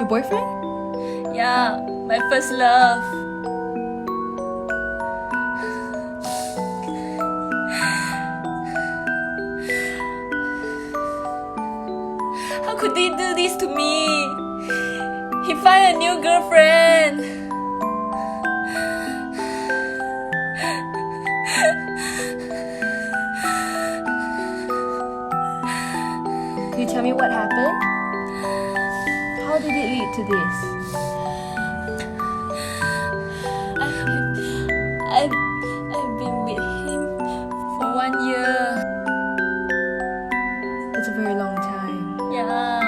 boyfriend? Yeah, my first love. How could he do this to me? He found a new girlfriend. Can you tell me what happened? How did it lead to this? I've been with him for 1 year. That's a very long time. Yeah.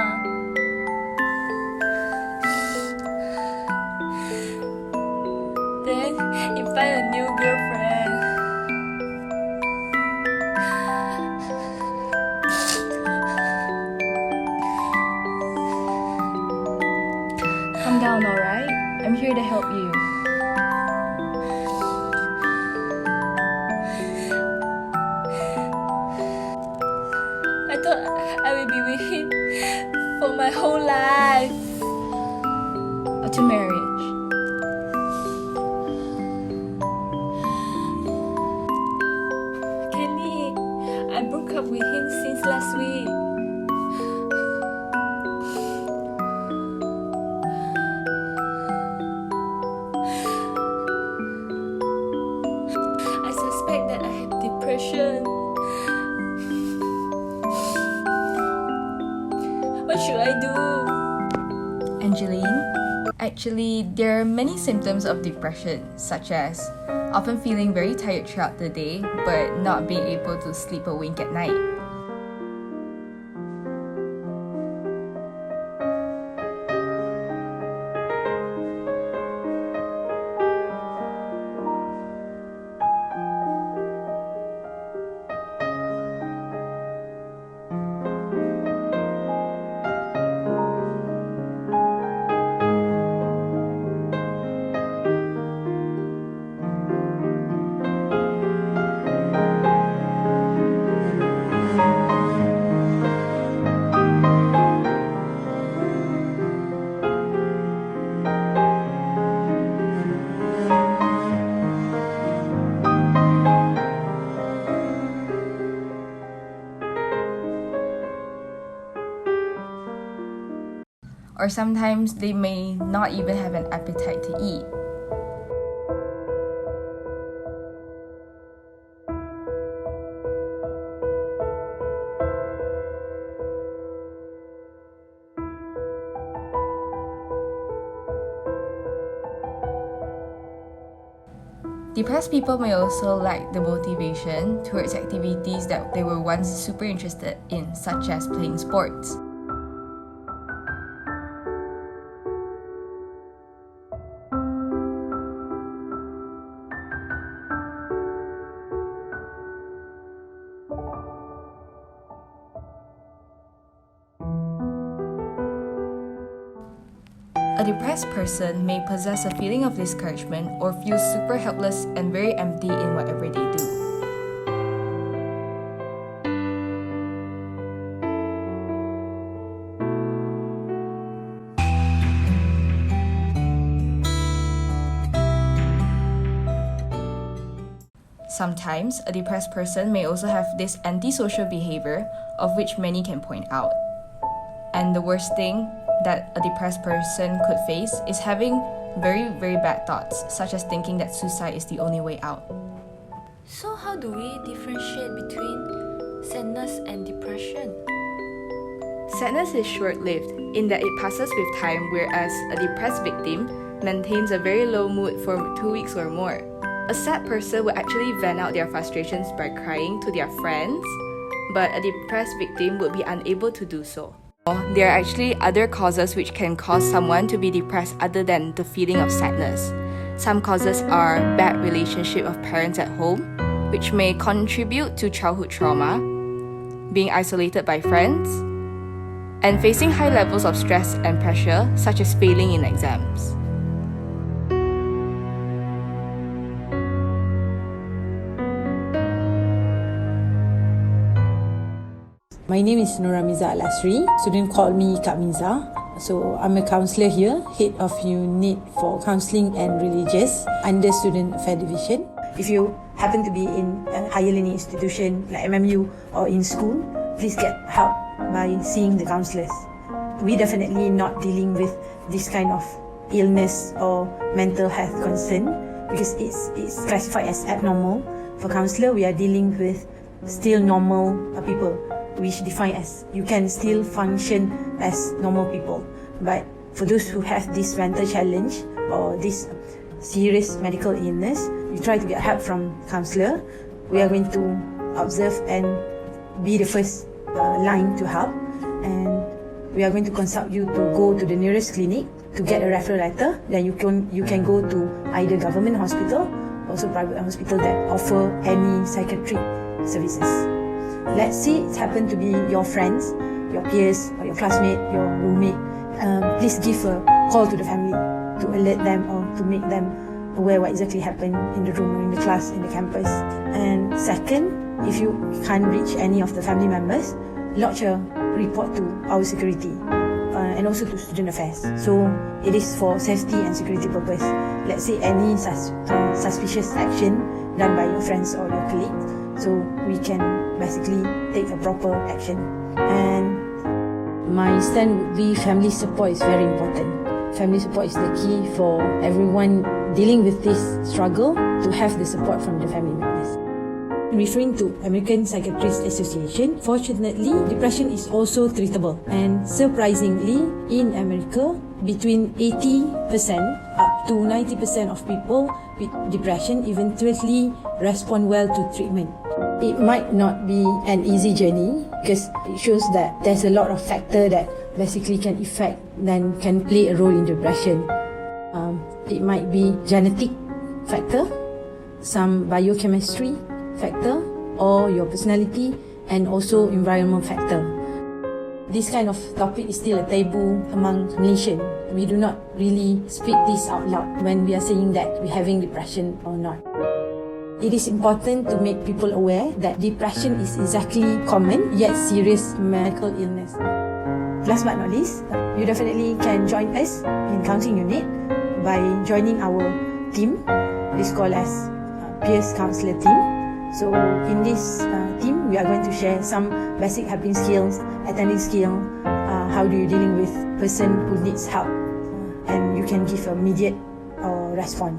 Then he found a new girlfriend. Calm down, alright? I'm here to help you. I thought I will be with him for my whole life. To marriage. Kelly, I broke up with him since last week. I suspect that I have depression. What should I do? Angeline, actually, there are many symptoms of depression, such as often feeling very tired throughout the day, but not being able to sleep a wink at night. Or sometimes they may not even have an appetite to eat. Depressed people may also lack the motivation towards activities that they were once super interested in, such as playing sports. A depressed person may possess a feeling of discouragement or feel super helpless and very empty in whatever they do. Sometimes, a depressed person may also have this antisocial behavior, of which many can point out. And the worst thing that a depressed person could face is having very, very bad thoughts, such as thinking that suicide is the only way out. So how do we differentiate between sadness and depression? Sadness is short-lived in that it passes with time, whereas a depressed victim maintains a very low mood for 2 weeks or more. A sad person will actually vent out their frustrations by crying to their friends, but a depressed victim would be unable to do so. There are actually other causes which can cause someone to be depressed other than the feeling of sadness. Some causes are bad relationship of parents at home, which may contribute to childhood trauma, being isolated by friends, and facing high levels of stress and pressure, such as failing in exams. My name is Nuramiza Al-Asri. Students call me Kak Miza. So I'm a counsellor here, head of unit for counselling and religious under Student Affairs Division. If you happen to be in a higher learning institution like MMU or in school, please get help by seeing the counsellors. We definitely not dealing with this kind of illness or mental health concern because it's classified as abnormal. For counsellor, we are dealing with still normal people, which define as you can still function as normal people. But for those who have this mental challenge or this serious medical illness, you try to get help from counsellor. We are going to observe and be the first line to help, and we are going to consult you to go to the nearest clinic to get a referral letter. Then you can go to either government hospital, also private hospital that offer any psychiatric services. Let's say it happened to be your friends, your peers, or your classmate, your roommate. Please give a call to the family to alert them or to make them aware what exactly happened in the room or in the class, in the campus. And second, if you can't reach any of the family members, lodge a report to our security and also to Student Affairs. So it is for safety and security purpose. Let's say any suspicious action done by your friends or your colleague, so we can basically take a proper action. And my stand would be family support is very important. Family support is the key for everyone dealing with this struggle to have the support from the family members. Referring to American Psychiatrists Association, fortunately, depression is also treatable. And surprisingly, in America, between 80% up to 90% of people with depression eventually respond well to treatment. It might not be an easy journey because it shows that there's a lot of factors that basically can affect and can play a role in depression. It might be genetic factor, some biochemistry factor, or your personality, and also environment factor. This kind of topic is still a taboo among Malaysians. We do not really speak this out loud when we are saying that we're having depression or not. It is important to make people aware that depression is exactly common yet serious medical illness. Last but not least, you definitely can join us in counselling unit by joining our team. It is called as Peers Counsellor Team. So in this team, we are going to share some basic helping skills, attending skill, how do you dealing with person who needs help, and you can give immediate response.